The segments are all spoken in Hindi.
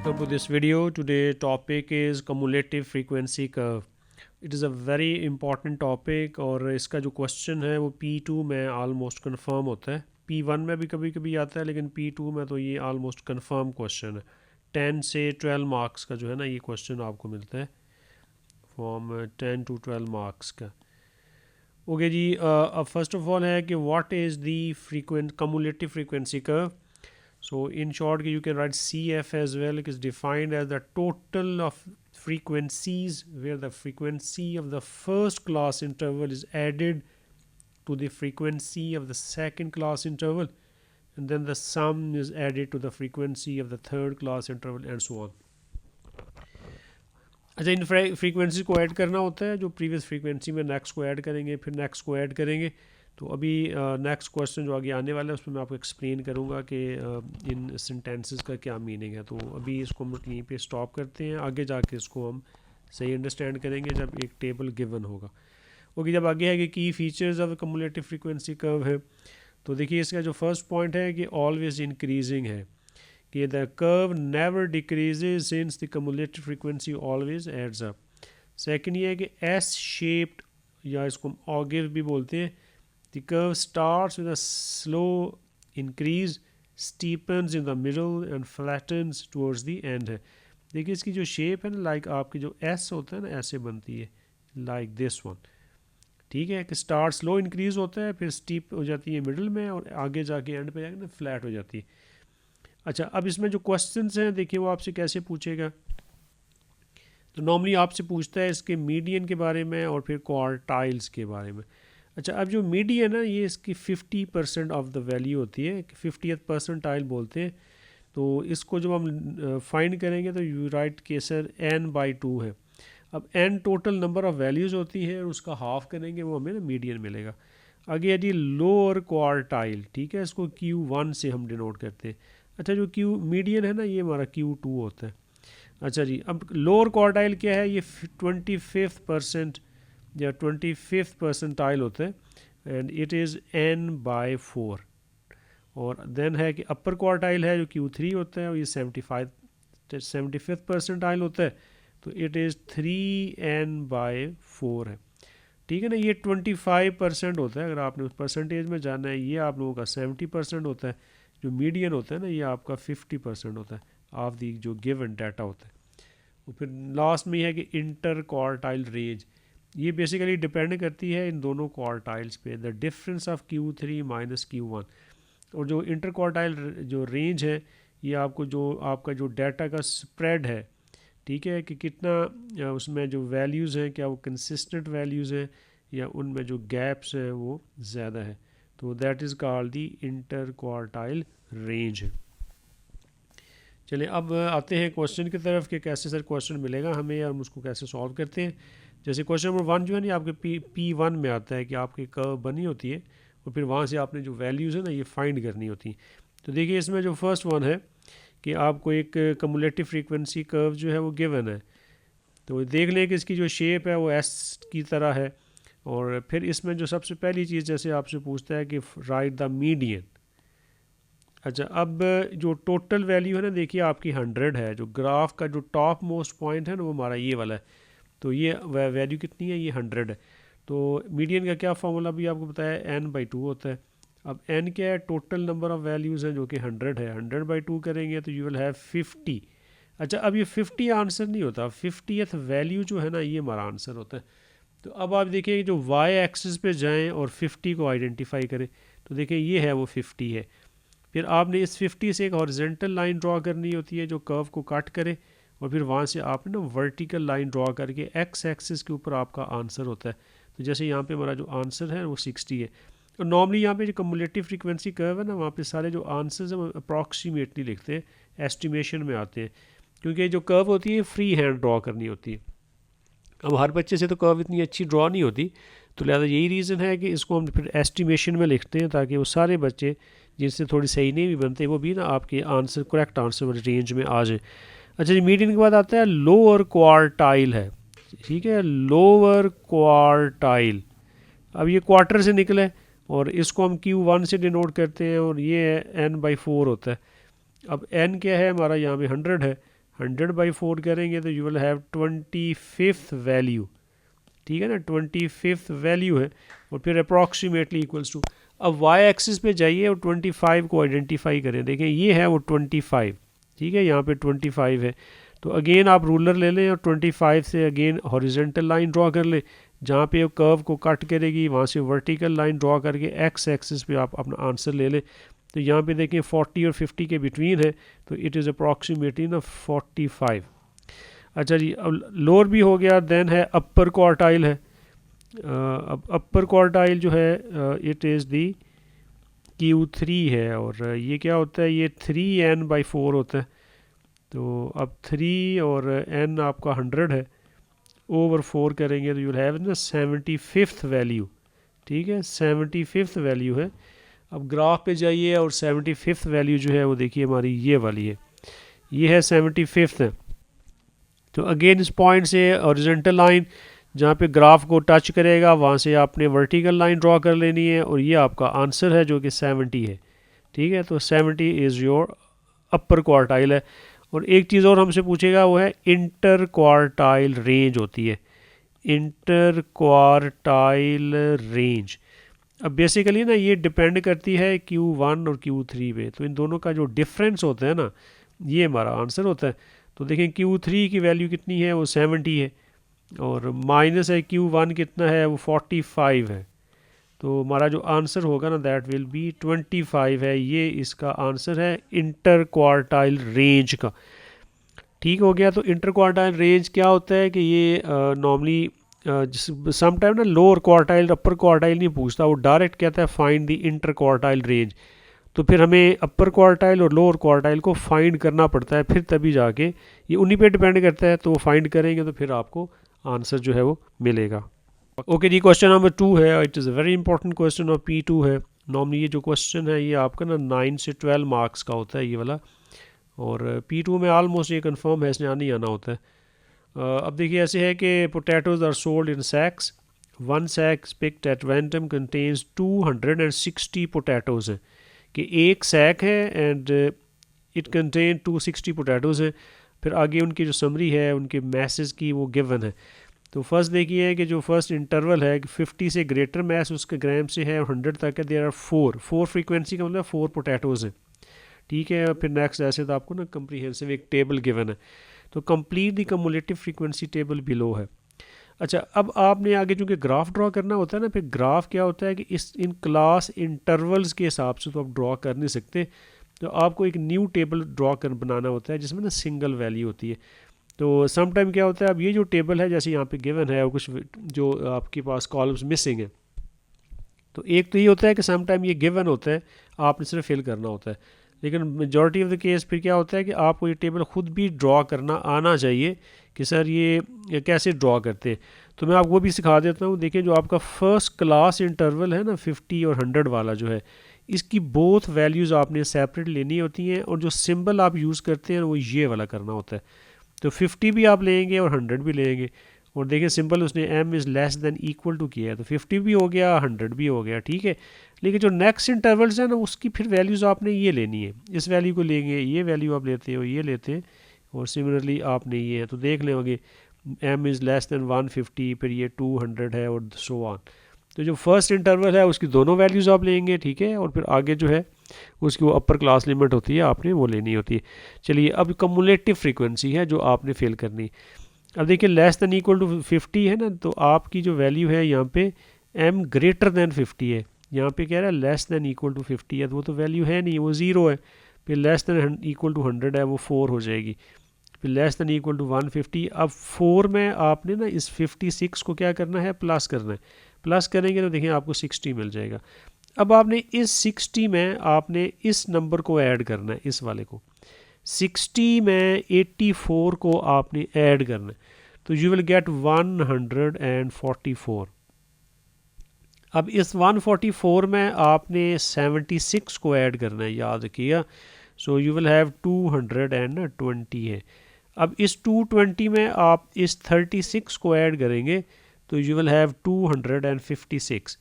Welcome to this video. Today topic is cumulative frequency curve. It is a very important topic और इसका जो question है वो P2 में almost confirm होता है. P1 में भी कभी कभी आता है लेकिन P2 में तो ये almost confirm question है. 10 से 12 marks का जो है ना ये question आपको मिलता है from 10 to 12 marks का. ओके जी, अब फर्स्ट ऑफ ऑल है कि what is the cumulative frequency curve. So in short, you can write CF as well. It is defined as the total of frequencies where the frequency of the first class interval is added to the frequency of the second class interval, and then the sum is added to the frequency of the third class interval and so on. अच्छा, इन फ्रीक्वेंसी को ऐड करना होता है, जो प्रीवियस फ्रीक्वेंसी में नेक्स्ट को ऐड करेंगे, फिर नेक्स्ट को ऐड करेंगे. तो अभी नेक्स्ट क्वेश्चन जो आगे आने वाला है उसमें मैं आपको एक्सप्लेन करूँगा कि इन सेंटेंसेस का क्या मीनिंग है. तो अभी इसको हम यहीं पे स्टॉप करते हैं, आगे जाके इसको हम सही अंडरस्टैंड करेंगे जब एक टेबल गिवन होगा. ओके, जब आगे है कि की features of cumulative frequency curve है, तो देखिए इसका जो फर्स्ट पॉइंट है कि ऑलवेज इंक्रीजिंग है, कि the curve never decreases since the cumulative frequency always adds up. Second ये है कि एस शेप्ड, या इसको हम ऑगिव भी बोलते हैं. The curve starts with a slow increase, steepens in the middle and flattens towards the end है. देखिए इसकी जो शेप है ना, लाइक आपकी जो एस होता है ना, ऐसे बनती है, लाइक दिस वन. ठीक है कि स्टार्ट स्लो इंक्रीज होता है, फिर स्टीप हो जाती है मिडल में, और आगे जाके एंड पे जाके ना फ्लैट हो जाती है. अच्छा, अब इसमें जो क्वेश्चंस हैं देखिए वो आपसे कैसे पूछेगा. तो नॉर्मली आपसे पूछता है इसके मीडियन के बारे में और फिर क्वार्टाइल्स के बारे में. अच्छा, अब जो मीडियन है ये इसकी 50% ऑफ द वैल्यू होती है, 50th परसेंटाइल बोलते हैं. तो इसको जब हम फाइंड करेंगे तो यू राइट के सर n/2 है. अब n total number of values होती है, और उसका हाफ करेंगे वो हमें ना मीडियन मिलेगा. आगे है जी लोअर क्वार्टाइल. ठीक है, इसको Q1 से हम डिनोट करते हैं. अच्छा, जो Q मीडियन है ना ये हमारा Q2 होता है. अच्छा जी, अब लोअर क्वार्टाइल क्या है, ये 25% या 25th परसेंटाइल होता है, एंड इट इज़ n/4. और देन है कि अपर क्वार्टाइल है जो Q3 होता है, और ये 75th परसेंटाइल होता है, तो इट इज़ 3n/4 है. ठीक है ना, ये 25% होता है. अगर आपने उस परसेंटेज में जाना है, ये आप लोगों का 70% होता है. जो मीडियन होता है ना ये आपका 50% होता है ऑफ दी जो गिवन डाटा होता है. और फिर लास्ट में यह है कि इंटर क्वार्टाइल रेंज. ये बेसिकली डिपेंड करती है इन दोनों क्वार्टाइल्स पे, the difference of Q3 minus Q1. और जो इंटर क्वार्टाइल जो रेंज है, ये आपको जो आपका जो डाटा का स्प्रेड है, ठीक है, कि कितना उसमें जो वैल्यूज़ हैं क्या वो कंसिस्टेंट वैल्यूज़ हैं या उनमें जो गैप्स हैं वो ज़्यादा है. तो that is called the inter quartile range. चलिए अब आते हैं क्वेश्चन की तरफ कि कैसे सर क्वेश्चन मिलेगा हमें और हम उसको कैसे सॉल्व करते हैं. जैसे क्वेश्चन नंबर 1 जो है ना आपके P1 में आता है कि आपकी कर्व बनी होती है और फिर वहाँ से आपने जो वैल्यूज़ है ना ये फाइंड करनी होती है. तो देखिए इसमें जो फर्स्ट वन है कि आपको एक कम्युलेटिव फ्रीक्वेंसी कर्व जो है वो गिवन है. तो देख लें कि इसकी जो शेप है वो एस की तरह है. और फिर इसमें जो सबसे पहली चीज़ जैसे आपसे पूछता है कि राइट द मीडियन. अच्छा, अब जो टोटल वैल्यू है ना देखिए आपकी 100 है. जो ग्राफ का जो टॉप मोस्ट पॉइंट है ना वो हमारा ये वाला है. तो ये वैल्यू कितनी है, ये 100 है. तो मीडियन का क्या फॉर्मूला भी आपको बताया, n/2 होता है. अब n क्या है, टोटल नंबर ऑफ़ वैल्यूज़ हैं जो कि 100 है. 100/2 करेंगे तो यू विल हैव 50. अच्छा, अब ये 50 आंसर नहीं होता, 50th वैल्यू जो है ना ये हमारा आंसर होता है. तो अब आप देखिए जो y एक्सिस पे जाएं और 50 को आइडेंटिफाई करें, तो देखिए ये है वो 50 है. फिर आपने इस 50 से एक हॉरिजेंटल लाइन ड्रॉ करनी होती है जो कर्व को कट करे, और फिर वहाँ से आपने ना वर्टिकल लाइन ड्रॉ करके एक्स एक्सिस के ऊपर आपका आंसर होता है. तो जैसे यहाँ पे हमारा जो आंसर है वो 60 है. और नॉर्मली यहाँ पे जो कम्युलेटिव फ्रीक्वेंसी कर्व है ना वहाँ पे सारे जो आंसर्स हैं वो अप्रॉक्सीमेटली लिखते हैं, एस्टिमेशन में आते हैं, क्योंकि जो कर्व होती है फ्री हैंड ड्रॉ करनी होती है. अब हर बच्चे से तो कर्व इतनी अच्छी ड्रॉ नहीं होती, तो लिहाजा यही रीज़न है कि इसको हम फिर एस्टिमेशन में लिखते हैं ताकि वो सारे बच्चे जिनसे थोड़ी सही नहीं भी बनते वो भी ना आपके आंसर करेक्ट आंसर वाली रेंज में आ जाए. अच्छा जी, मीडियन के बाद आता है लोअर क्वार्टाइल है. ठीक है, लोअर क्वार्टाइल. अब ये क्वार्टर से निकले और इसको हम Q1 से डिनोट करते हैं, और ये है n/4 होता है. अब n क्या है हमारा यहाँ पे 100 है. 100/4 करेंगे तो you will have 25th value, ठीक है ना, 25th वैल्यू है, और फिर अप्रॉक्सीमेटली इक्वल्स टू, अब वाई एक्सिस पे जाइए और 25 को आइडेंटिफाई करें, देखें ये है वो 25, ठीक है, यहाँ पे 25 है, तो अगेन आप रूलर ले लें और 25 से अगेन हॉरिजेंटल लाइन ड्रॉ कर लें, जहाँ पे कर्व को कट करेगी वहाँ से वर्टिकल लाइन ड्रॉ करके एक्स एक्सिस पे आप अपना आंसर ले लें। तो यहाँ पे देखें 40 और 50 के बिटवीन है, तो इट इज़ अप्रॉक्सीमेटली ना 45। अच्छा जी, अब लोअर भी हो गया, देन है अपर क्वार्टाइल है। अब अपर क्वार्टाइल जो है इट इज़ दी Q3 है, और ये क्या होता है, ये 3n/4 होता है। तो अब 3 और n आपका 100 है, ओवर 4 करेंगे तो यू विल हैव ना 75th वैल्यू, ठीक है, 75th वैल्यू है। अब ग्राफ पे जाइए और 75th वैल्यू जो है वो देखिए हमारी ये वाली है, ये है 75th है। तो अगेन इस पॉइंट से हॉरिजॉन्टल लाइन जहाँ पे ग्राफ को टच करेगा वहाँ से आपने वर्टिकल लाइन ड्रॉ कर लेनी है, और ये आपका आंसर है जो कि 70 है, ठीक है। तो 70 इज़ योर अपर क्वार्टाइल है। और एक चीज़ और हमसे पूछेगा वो है इंटर क्वार्टाइल रेंज होती है, इंटर क्वार्टाइल रेंज। अब बेसिकली ना ये डिपेंड करती है Q1 और Q3 पे, तो इन दोनों का जो डिफरेंस होता है ना ये हमारा आंसर होता है। तो देखें Q3 की वैल्यू कितनी है, वो 70 है, और माइनस है Q1 कितना है, वो 45 है। तो हमारा जो आंसर होगा ना दैट विल बी 25 है, ये इसका आंसर है इंटर क्वार्टाइल रेंज का, ठीक हो गया। तो इंटर क्वार्टाइल रेंज क्या होता है कि ये नॉर्मली सम टाइम ना लोअर क्वार्टाइल अपर क्वार्टाइल नहीं पूछता, वो डायरेक्ट कहता है find the inter quartile range. तो फिर हमें अपर क्वार्टाइल और लोअर क्वार्टाइल को फाइंड करना पड़ता है, फिर तभी जाके ये उन्हीं पे डिपेंड करता है, तो वो फाइंड करेंगे तो फिर आपको आंसर जो है वो मिलेगा। ओके जी, क्वेश्चन नंबर 2 है, it is a very important question और P2 है। नॉर्मली ये जो क्वेश्चन है ये आपका ना 9 से 12 मार्क्स का होता है ये वाला, और P2 में ऑलमोस्ट ये कंफर्म है इसने आना ही आना होता है। अब देखिए ऐसे है कि potatoes are sold in sacks, one sack picked at random contains 260 potatoes हैं, कि एक सैक है एंड इट कंटेन 260 पोटैटोज हैं। फिर आगे उनकी जो समरी है उनके मैसेज की वो गिवन है। तो फर्स्ट देखिए कि जो फर्स्ट इंटरवल है कि 50 से ग्रेटर मैस उसके ग्राम से है और 100 तक है, देयर आर 4 फ्रीक्वेंसी का मतलब 4 पोटैटोज हैं, ठीक है। फिर नेक्स्ट ऐसे तो आपको ना कंप्रीहेंसिव एक टेबल गिवन है, तो complete the cumulative frequency table below है। अच्छा, अब आपने आगे चूँकि ग्राफ ड्रॉ करना होता है ना, फिर ग्राफ क्या होता है कि इस इन क्लास इंटरवल्स के हिसाब से तो आप ड्रॉ कर नहीं सकते, तो आपको एक न्यू टेबल ड्रॉ कर बनाना होता है जिसमें ना सिंगल वैल्यू होती है। तो सम टाइम क्या होता है, अब ये जो टेबल है जैसे यहाँ पे गिवन है और कुछ जो आपके पास कॉलम्स मिसिंग है, तो एक तो ये होता है कि सम टाइम ये गिवन होता है, आपने सिर्फ फिल करना होता है, लेकिन मेजॉरिटी ऑफ द केस फिर क्या होता है कि आपको ये टेबल ख़ुद भी ड्रॉ करना आना चाहिए कि सर ये कैसे ड्रॉ करते हैं। तो मैं आपको वो भी सिखा देता हूँ। देखिए जो आपका फर्स्ट क्लास इंटरवल है ना 50 और 100 वाला जो है, इसकी बोथ वैल्यूज़ आपने सेपरेट लेनी होती हैं, और जो सिंबल आप यूज़ करते हैं वो ये वाला करना होता है। तो 50 भी आप लेंगे और 100 भी लेंगे, और देखिए सिंपल उसने m is less than equal to किया है, तो 50 भी हो गया 100 भी हो गया, ठीक है। लेकिन जो नेक्स्ट इंटरवल्स है ना उसकी फिर वैल्यूज़ आपने ये लेनी है, इस वैल्यू को लेंगे, ये वैल्यू आप लेते हो, ये लेते हैं, और सिमिलरली आपने ये है। तो देख लेंगे m इज़ लेस देन 150, फिर ये 200 है और सो ऑन। तो जो फर्स्ट इंटरवल है उसकी दोनों वैल्यूज़ आप लेंगे, ठीक है, और फिर आगे जो है उसकी वो अपर क्लास लिमिट होती है आपने वो लेनी होती है। चलिए अब कम्युलेटिव फ्रीक्वेंसी है जो आपने फिल करनी। अब देखिए लेस दैन इक्वल टू 50 है ना, तो आपकी जो वैल्यू है यहाँ पे m ग्रेटर दैन 50 है, यहाँ पे कह रहा है लेस दैन इक्वल टू 50 है, तो वो तो वैल्यू है नहीं, वो ज़ीरो है। फिर लेस दैन इक्वल टू 100 है, वो 4 हो जाएगी। फिर लेस दैन इक्वल टू 150, अब 4 में आपने ना इस 56 को क्या करना है, प्लस करना है। प्लस करेंगे तो देखिए आपको 60 मिल जाएगा। अब आपने इस 60 में आपने इस नंबर को ऐड करना है, इस वाले को 60 में 84 को आपने ऐड करना है, तो यू विल गेट 144। अब इस 144 में आपने 76 को ऐड करना है, याद रखिएगा। सो यू विल हैव 220 है। अब इस 220 में आप इस 36 को ऐड करेंगे तो यू विल हैव 256।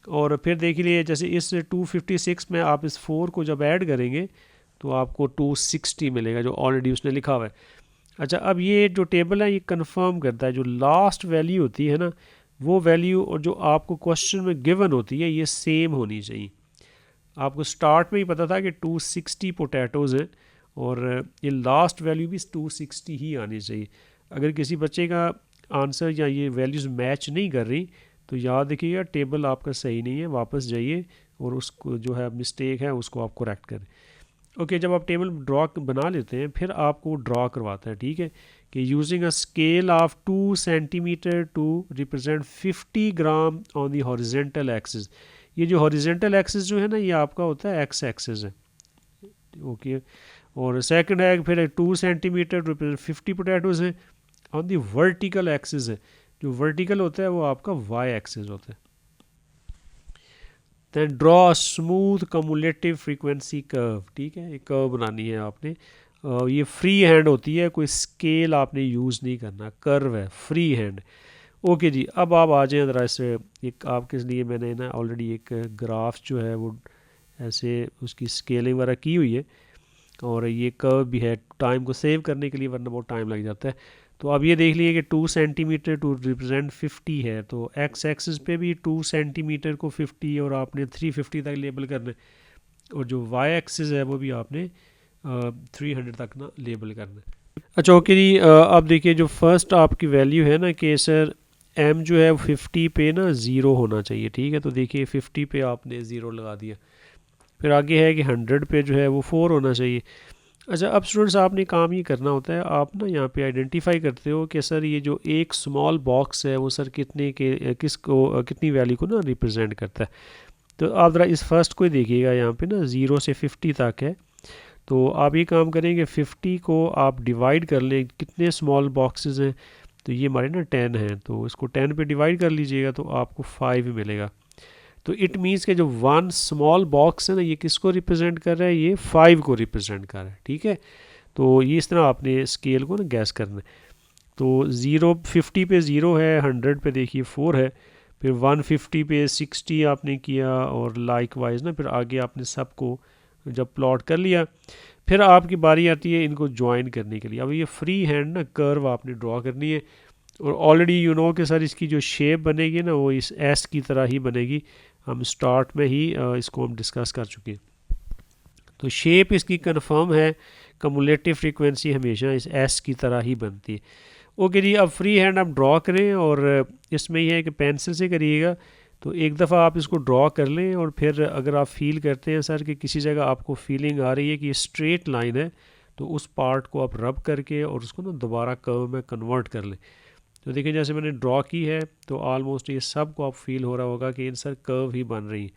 और फिर देख लीजिए जैसे इस 256 में आप इस 4 को जब ऐड करेंगे तो आपको 260 मिलेगा जो ऑलरेडी उसने लिखा हुआ है। अच्छा, अब ये जो टेबल है ये कंफर्म करता है जो लास्ट वैल्यू होती है ना, वो वैल्यू और जो आपको क्वेश्चन में गिवन होती है ये सेम होनी चाहिए। आपको स्टार्ट में ही पता था कि 260 पोटैटोज़ हैं और ये लास्ट वैल्यू भी 260 ही आनी चाहिए। अगर किसी बच्चे का आंसर या ये वैल्यूज़ मैच नहीं कर रही तो याद रखिएगा टेबल आपका सही नहीं है, वापस जाइए और उसको जो है मिस्टेक है उसको आप करेक्ट करें। ओके, जब आप टेबल ड्रॉ बना लेते हैं फिर आपको ड्रॉ करवाता है, ठीक है, कि using a scale of 2 centimetre to represent 50 gram on the horizontal axis. ये जो हॉरिजेंटल एक्सिस जो है ना ये आपका होता है एक्स एक्सिस है। ओके, और सेकंड है फिर 2 सेंटीमीटर रिप्रेजेंट 50 पोटैटोज है ऑन दी वर्टिकल एक्सिस है। जो वर्टिकल होता है वो आपका वाई एक्सिस होता है। Then draw smooth cumulative frequency curve, ठीक है, एक कर्व बनानी है आपने। ये फ्री हैंड होती है, कोई स्केल आपने यूज़ नहीं करना, कर्व है, फ्री हैंड। ओके जी, अब आप आ जाएँ ज़रा इस एक आपके लिए मैंने ना ऑलरेडी एक ग्राफ जो है वो ऐसे उसकी स्केलिंग वगैरह की हुई है और ये कर्व भी है टाइम को सेव करने के लिए, वरना बहुत टाइम लग जाता है। तो अब ये देख लिए कि 2 सेंटीमीटर टू रिप्रेजेंट 50 है, तो एक्स एक्सिस पे भी 2 सेंटीमीटर को 50 और आपने 350 तक लेबल करना है, और जो वाई एक्सिस है वो भी आपने 300 तक ना लेबल करना है। अच्छा ओके जी, अब देखिए जो फर्स्ट आपकी वैल्यू है ना कि सर एम जो है 50 पे ना ज़ीरो होना चाहिए, ठीक है, तो देखिए 50 पे आपने ज़ीरो लगा दिया। फिर आगे है कि 100 पे जो है वो 4 होना चाहिए। अच्छा, अब स्टूडेंट्स आपने काम ये करना होता है, आप ना यहाँ पे आइडेंटिफाई करते हो कि सर ये जो एक स्मॉल बॉक्स है वो सर कितने के किसको कितनी वैल्यू को ना रिप्रेजेंट करता है। तो आप ज़रा इस फर्स्ट को देखिएगा, यहाँ पे ना 0 से 50 तक है। तो आप ये काम करेंगे 50 को आप डिवाइड कर लें, कितने स्मॉल बॉक्सेस हैं, तो ये हमारे ना 10 हैं, तो इसको 10 पे डिवाइड कर लीजिएगा तो आपको 5 मिलेगा। तो इट मीन्स के जो वन स्मॉल बॉक्स है ना ये किसको रिप्रेजेंट कर रहा है, ये 5 को रिप्रेजेंट कर रहा है, ठीक है। तो ये इस तरह आपने स्केल को ना गैस करना है। तो 50 पे 0 है, 100 पे देखिए 4 है, फिर 150 पे 60 आपने किया और लाइक वाइज ना फिर आगे आपने सबको जब प्लॉट कर लिया फिर आपकी बारी आती है इनको ज्वाइन करने के लिए। अब ये फ्री हैंड ना कर्व आपने ड्रॉ करनी है और ऑलरेडी यू नो कि सर इसकी जो शेप बनेगी ना वो इस एस की तरह ही बनेगी, हम स्टार्ट में ही इसको हम डिस्कस कर चुके हैं। तो शेप इसकी कंफर्म है, कमुलेटिव फ्रीक्वेंसी हमेशा इस एस की तरह ही बनती है। ओके जी, अब फ्री हैंड आप ड्रॉ करें और इसमें यह है कि पेंसिल से करिएगा। तो एक दफ़ा आप इसको ड्रॉ कर लें और फिर अगर आप फील करते हैं सर कि किसी जगह आपको फीलिंग आ रही है कि ये स्ट्रेट लाइन है, तो उस पार्ट को आप रब करके और उसको ना दोबारा कर्व में कन्वर्ट कर लें। तो देखिए जैसे मैंने ड्रॉ की है तो ऑलमोस्ट ये सब को आप फील हो रहा होगा कि इन सर कर्व ही बन रही,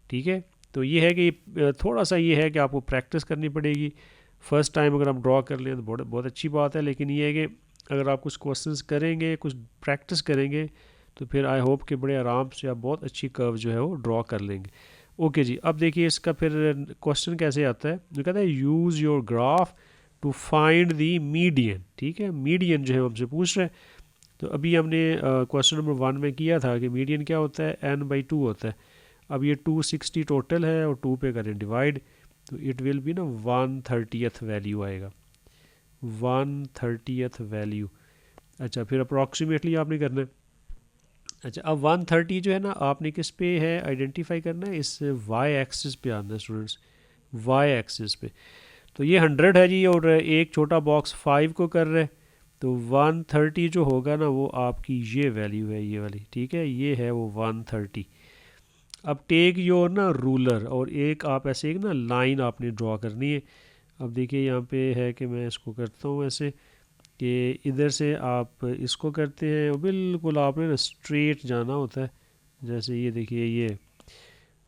ठीक है। तो ये है कि थोड़ा सा ये है कि आपको प्रैक्टिस करनी पड़ेगी। फ़र्स्ट टाइम अगर आप ड्रॉ कर लें तो बहुत बहुत अच्छी बात है, लेकिन ये है कि अगर आप कुछ क्वेश्चंस करेंगे, कुछ प्रैक्टिस करेंगे, तो फिर आई होप कि बड़े आराम से आप बहुत अच्छी कर्व जो है वो ड्रॉ कर लेंगे। ओके जी, अब देखिए इसका फिर क्वेश्चन कैसे आता है। जो कहता है use your graph to find the median, ठीक है, मीडियन जो है हमसे पूछ रहे हैं। तो अभी हमने क्वेश्चन नंबर 1 में किया था कि मीडियन क्या होता है, n/2 होता है। अब ये 260 टोटल है और 2 पे करें डिवाइड, तो इट विल बी ना 1/30 वैल्यू आएगा, 1/30 वैल्यू। अच्छा, फिर अप्रॉक्सीमेटली आपने करना है। अच्छा, अब 130 जो है ना आपने किस पे है आइडेंटिफाई करना है, इस वाई एक्सिस पे आना है स्टूडेंट्स, वाई एक्सिस पे। तो ये 100 है जी और एक छोटा बॉक्स 5 को कर रहे हैं, तो 130 जो होगा ना वो आपकी ये वैल्यू है, ये वाली, ठीक है, ये है वो 130। अब टेक योर ना रूलर और एक आप ऐसे एक ना लाइन आपने ड्रॉ करनी है। अब देखिए यहाँ पे है कि मैं इसको करता हूँ ऐसे कि इधर से आप इसको करते हैं और बिल्कुल आपने ना स्ट्रेट जाना होता है। जैसे ये देखिए ये,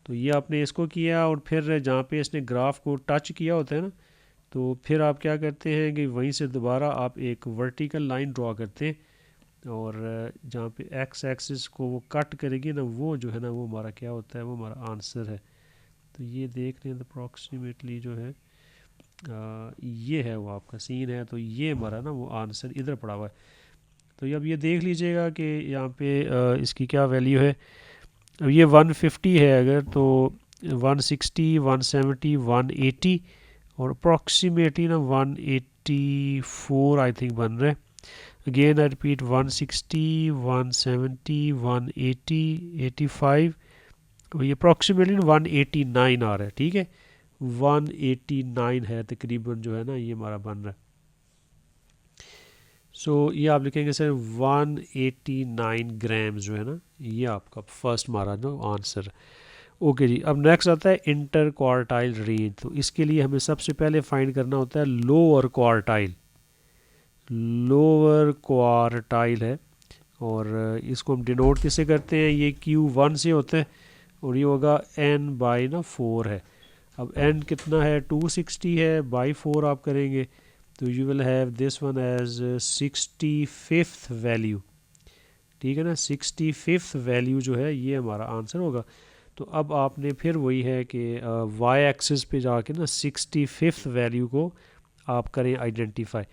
तो ये आपने इसको किया और फिर जहाँ पे इसने ग्राफ को टच किया होता है ना, तो फिर आप क्या करते हैं कि वहीं से दोबारा आप एक वर्टिकल लाइन ड्रॉ करते हैं और जहाँ पे एक्स एक्सिस को वो कट करेगी ना, वो जो है ना वो हमारा क्या होता है, वो हमारा आंसर है। तो ये देख लें अप्रॉक्सीमेटली जो है ये है वो आपका सीन है, तो ये हमारा ना वो आंसर इधर पड़ा हुआ है। तो अब ये देख लीजिएगा कि यहाँ पे इसकी क्या वैल्यू है। अब ये 150 है अगर, तो 160, 170, 180 और अप्रॉक्सीमेटली ना 184 आई थिंक बन रहा है। अगेन आई रिपीट 160, 170, 180, 85, और ये अप्रॉक्सीमेटली 189 आ रहा है। ठीक है, 189 है तकरीबन जो है ना ये हमारा बन रहा है। सो ये आप लिखेंगे सर 189 ग्राम जो है ना ये आपका फर्स्ट हमारा जो आंसर। ओके जी, अब नेक्स्ट आता है इंटर क्वार्टाइल रेंज। तो इसके लिए हमें सबसे पहले फाइंड करना होता है लोअर क्वार्टाइल। लोअर क्वार्टाइल है, और इसको हम डिनोट किससे करते हैं, ये Q1 से होता है, और ये होगा n/4 है। अब n कितना है, 260 है, बाई 4 आप करेंगे तो you will have this one as 65th value. ठीक है ना, 65th वैल्यू जो है ये हमारा आंसर होगा। तो अब आपने फिर वही है कि वाई एक्सिस पे जाके ना 65th वैल्यू को आप करें आइडेंटिफाई।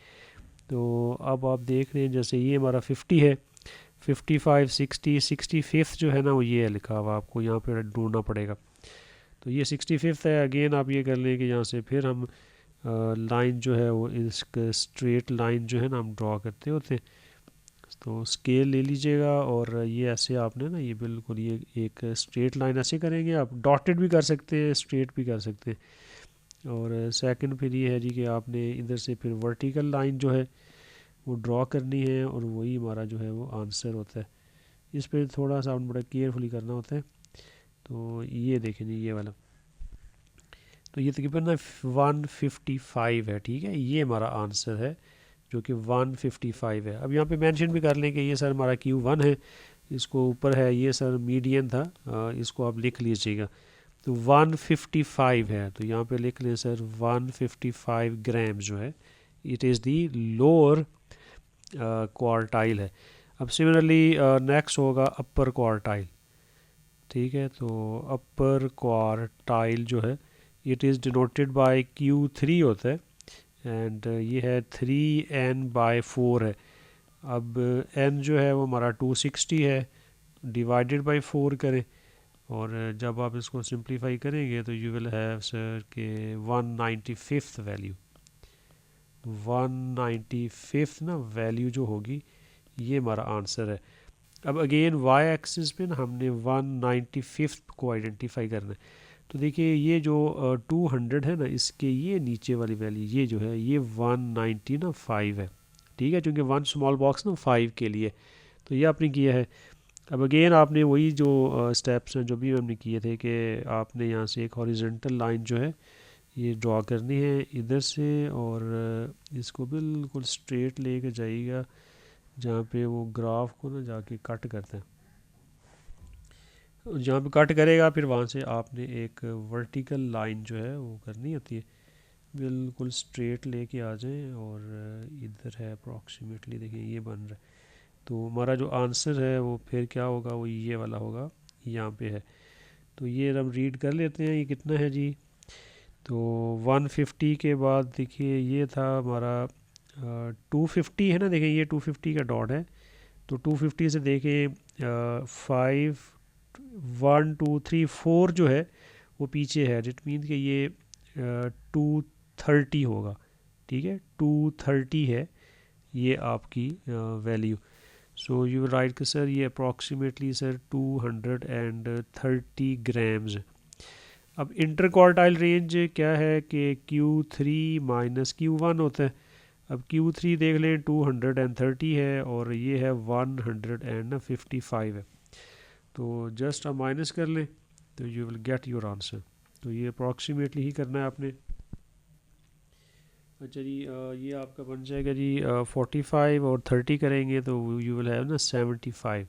तो अब आप देख रहे हैं जैसे ये हमारा 50 है, 55, 60, 65th जो है ना वो ये है लिखा हुआ, आपको यहाँ पे ढूंढना पड़ेगा। तो ये 65th है। अगेन आप ये कर लें कि यहाँ से फिर हम लाइन जो है वो इस स्ट्रेट लाइन जो है ना हम ड्रॉ करते होते हैं। तो स्केल ले लीजिएगा, और ये ऐसे आपने ना ये बिल्कुल ये एक स्ट्रेट लाइन ऐसे करेंगे। आप डॉटेड भी कर सकते हैं, स्ट्रेट भी कर सकते हैं। और सेकंड फिर ये है जी कि आपने इधर से फिर वर्टिकल लाइन जो है वो ड्रॉ करनी है, और वही हमारा जो है वो आंसर होता है। इस पर थोड़ा सा बड़ा केयरफुली करना होता है। तो ये देखें जी ये वाला, तो ये तकरीबन ना 155 है। ठीक है, ये हमारा आंसर है जो कि 155 है। अब यहाँ पे मेंशन भी कर लें कि ये सर हमारा Q1 है, इसको ऊपर है ये सर मीडियन था, इसको आप लिख लीजिएगा। तो 155 है, तो यहाँ पे लिख लें सर 155 ग्राम जो है it is the lower quartile है। अब सिमिलरली नेक्स्ट होगा अपर क्वार्टाइल। ठीक है, तो अपर क्वार्टाइल जो है it is denoted by Q3 होता है, एंड ये है 3n/4 है। अब n जो है वो हमारा 260 है, डिवाइडेड बाय 4 करें, और जब आप इसको सिंप्लीफाई करेंगे तो यू विल हैव सर के 195th वैल्यू। 195th ना वैल्यू जो होगी ये हमारा आंसर है। अब अगेन वाई एक्सिस पे ना हमने 195th को आइडेंटिफाई करना है। तो देखिए ये जो 200 है ना इसके ये नीचे वाली वैल्यू ये जो है ये 190 ना 5 है। ठीक है, क्योंकि 1 स्मॉल बॉक्स ना 5 के लिए, तो ये आपने किया है। अब अगेन आपने वही जो स्टेप्स हैं जो भी हमने किए थे कि आपने यहाँ से एक हॉरिजेंटल लाइन जो है ये ड्रॉ करनी है इधर से, और इसको बिल्कुल स्ट्रेट लेके जाइएगा जहाँ पे वो ग्राफ को ना जाके कट करता है। जहाँ पे कट करेगा फिर वहाँ से आपने एक वर्टिकल लाइन जो है वो करनी होती है, बिल्कुल स्ट्रेट लेके आ जाएं, और इधर है अप्रॉक्सीमेटली देखिए ये बन रहा है। तो हमारा जो आंसर है वो फिर क्या होगा, वो ये वाला होगा, यहाँ पे है। तो ये हम रीड कर लेते हैं ये कितना है जी। तो 150 के बाद देखिए ये था हमारा 250 है ना, देखिए ये 250 का डॉट है। तो 250 से देखें 5, 1, 2, 3, 4 जो है वो पीछे है, इट मीन कि ये 230 होगा। ठीक है, 230 है ये आपकी वैल्यू। सो यू राइट कि सर ये अप्रॉक्सीमेटली सर 230 ग्राम्स। अब इंटर क्वार्टाइल रेंज क्या है कि Q3 माइनस Q1 होता है। अब Q3 देख लें 230 है, और ये है 155 है। तो जस्ट आप माइनस कर लें तो you will get your answer. तो ये अप्रॉक्सीमेटली ही करना है आपने। अच्छा जी, ये आपका बन जाएगा जी 45 और 30 करेंगे तो यू विल हैव ना 75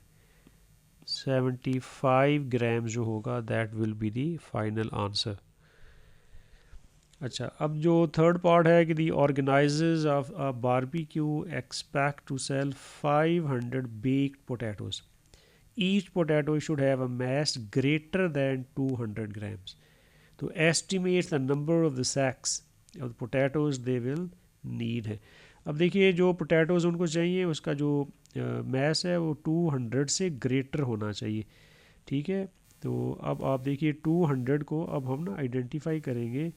ग्राम जो होगा that will be the final answer. अच्छा, अब जो थर्ड पार्ट है कि the organisers of a barbecue expect to sell 500 baked potatoes. Each potato should have a mass greater than 200 grams. To estimate the number of the sacks of the potatoes they will need है। अब देखिए जो पोटैटोज़ उनको चाहिए उसका जो मैस है वो 200 से ग्रेटर होना चाहिए। ठीक है, तो अब आप देखिए 200 को अब हम ना आइडेंटिफाई करेंगे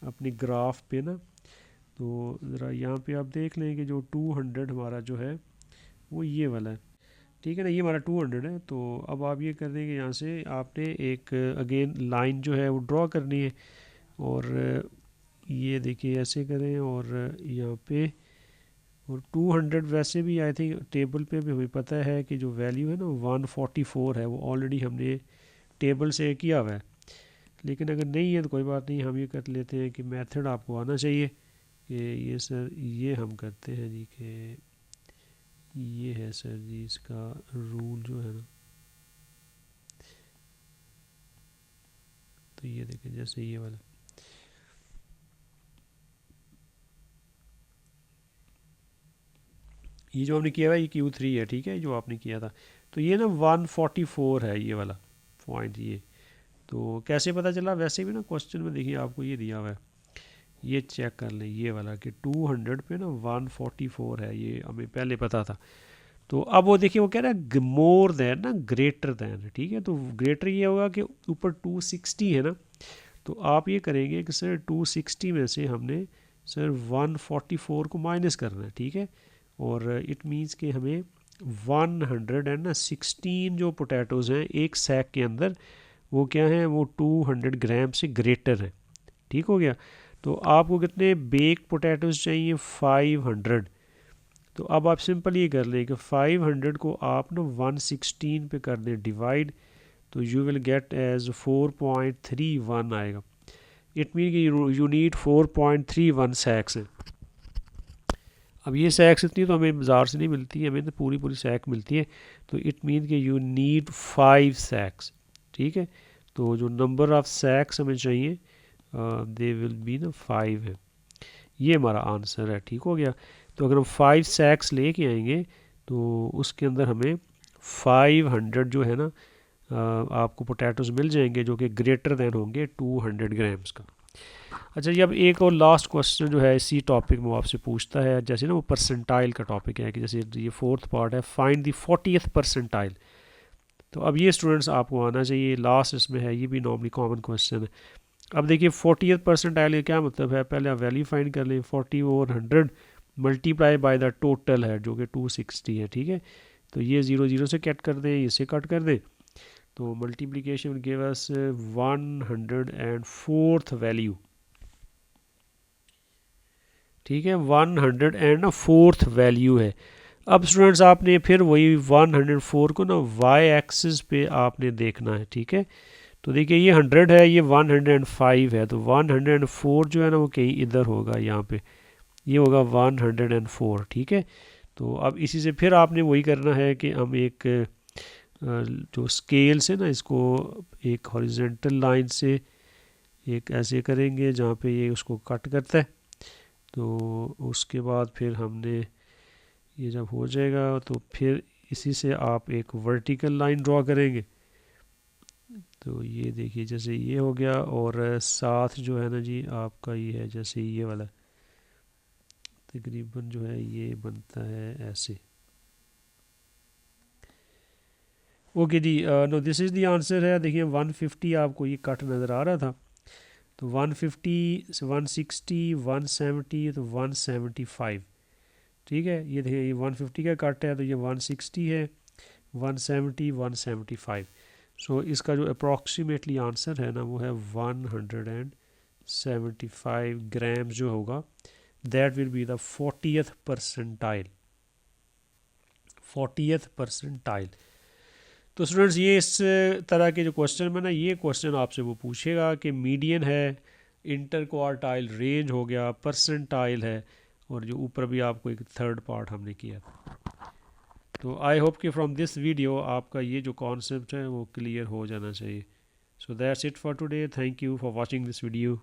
अपने ग्राफ पे ना, तो ज़रा यहाँ पे आप देख लें कि जो 200 हमारा जो है वो ये वाला है, ठीक है ना, ये हमारा 200 है। तो अब आप ये कर देंगे, यहाँ से आपने एक अगेन लाइन जो है वो ड्रॉ करनी है, और ये देखिए ऐसे करें, और यहाँ पे, और 200 वैसे भी आई थिंक टेबल पे भी हमें पता है कि जो वैल्यू है ना 144 है, वो ऑलरेडी हमने टेबल से किया हुआ है। लेकिन अगर नहीं है तो कोई बात नहीं, हम ये कर लेते हैं कि मेथड आपको आना चाहिए कि ये सर ये हम करते हैं जी कि ये है सर जी इसका रूल जो है ना, तो ये देखें जैसे ये वाला, ये जो हमने किया हुआ है ये Q3 है, ठीक है, जो आपने किया था। तो ये ना 144 है ये वाला पॉइंट। ये तो कैसे पता चला, वैसे भी ना क्वेश्चन में देखिए आपको ये दिया हुआ है, ये चेक कर लें ये वाला कि 200 पे ना 144 है, ये हमें पहले पता था। तो अब वो देखिए वो कह रहा है मोर देन ना ग्रेटर देन, ठीक है, तो ग्रेटर ये होगा कि ऊपर 260 है ना, तो आप ये करेंगे कि सर 260 में से हमने सर 144 को माइनस करना है, ठीक है, और इट मीन्स कि हमें 116 जो पोटैटोज़ हैं एक सैक के अंदर, वो क्या है, वो 200 ग्राम से ग्रेटर है, ठीक हो गया। तो आपको कितने बेक पोटैटोज़ चाहिए, 500। तो अब आप सिंपल ये कर लें कि 500 को आप ना 116 पे कर दें डिवाइड, तो यू विल गेट एज 4.31 आएगा। इट मीन कि यू नीड 4.31 सैक्स हैं। अब ये सैक्स इतनी तो हमें बाज़ार से नहीं मिलती है, हमें तो पूरी पूरी सैक मिलती है, तो इट मीन कि यू नीड 5 सैक्स, ठीक है। तो जो नंबर ऑफ सैक्स हमें चाहिए दे विल बी ना 5 है, ये हमारा आंसर है, ठीक हो गया। तो अगर हम 5 सैक्स लेके आएंगे तो उसके अंदर हमें 500 जो है ना आपको पोटैटोज़ मिल जाएंगे जो कि ग्रेटर दैन होंगे 200 ग्राम्स का। अच्छा जी, अब एक और लास्ट क्वेश्चन जो है इसी टॉपिक में वो आपसे पूछता है, जैसे ना वो परसेंटाइल का टॉपिक है, कि जैसे ये फोर्थ पार्ट है, फाइंड द 40th परसेंटाइल। तो अब ये स्टूडेंट्स आपको आना चाहिए, लास्ट इसमें है, ये भी नॉर्मली कॉमन क्वेश्चन है। अब देखिए 40th परसेंटाइल का क्या मतलब है, पहले आप वैल्यू फाइंड कर लें, 40 और 100 मल्टीप्लाई बाय द टोटल है जो कि 260 है, ठीक है। तो ये 0 0 से कट कर दें, इसे कट कर दें, तो multiplication give us 104th value, ठीक है, 104th वैल्यू है। अब स्टूडेंट्स आपने फिर वही 104 को ना वाई एक्सिस पे आपने देखना है, ठीक है। तो देखिए ये 100 है, ये 105 है, तो 104 जो है ना वो कहीं इधर होगा, यहाँ पे ये होगा 104, ठीक है। तो अब इसी से फिर आपने वही करना है कि हम एक जो स्केल से ना इसको एक हॉरिजेंटल लाइन से एक ऐसे करेंगे जहाँ पे ये उसको कट करता है, तो उसके बाद फिर हमने ये जब हो जाएगा तो फिर इसी से आप एक वर्टिकल लाइन ड्रॉ करेंगे। तो ये देखिए जैसे ये हो गया, और साथ जो है ना जी आपका ये है जैसे ये वाला, तकरीबन जो है ये बनता है ऐसे। ओके जी, no this is the answer है। देखिए 150 आपको ये कट नज़र आ रहा था, तो 150 160 170 तो 175, ठीक है। ये देखिए ये 150 का कट है, तो ये 160 है, 170 175। सो इसका जो अप्रॉक्सीमेटली आंसर है ना वो है 175 ग्राम्स जो होगा, that will be the 40th percentile, 40th percentile. तो स्टूडेंट्स ये इस तरह के जो क्वेश्चन में ना, ये क्वेश्चन आपसे वो पूछेगा कि मीडियन है, इंटर क्वार्टाइल रेंज हो गया, परसेंटाइल है, और जो ऊपर भी आपको एक थर्ड पार्ट हमने किया। तो आई होप कि फ्रॉम दिस वीडियो आपका ये जो कॉन्सेप्ट है वो क्लियर हो जाना चाहिए। So that's it for today, thank you for watching this video.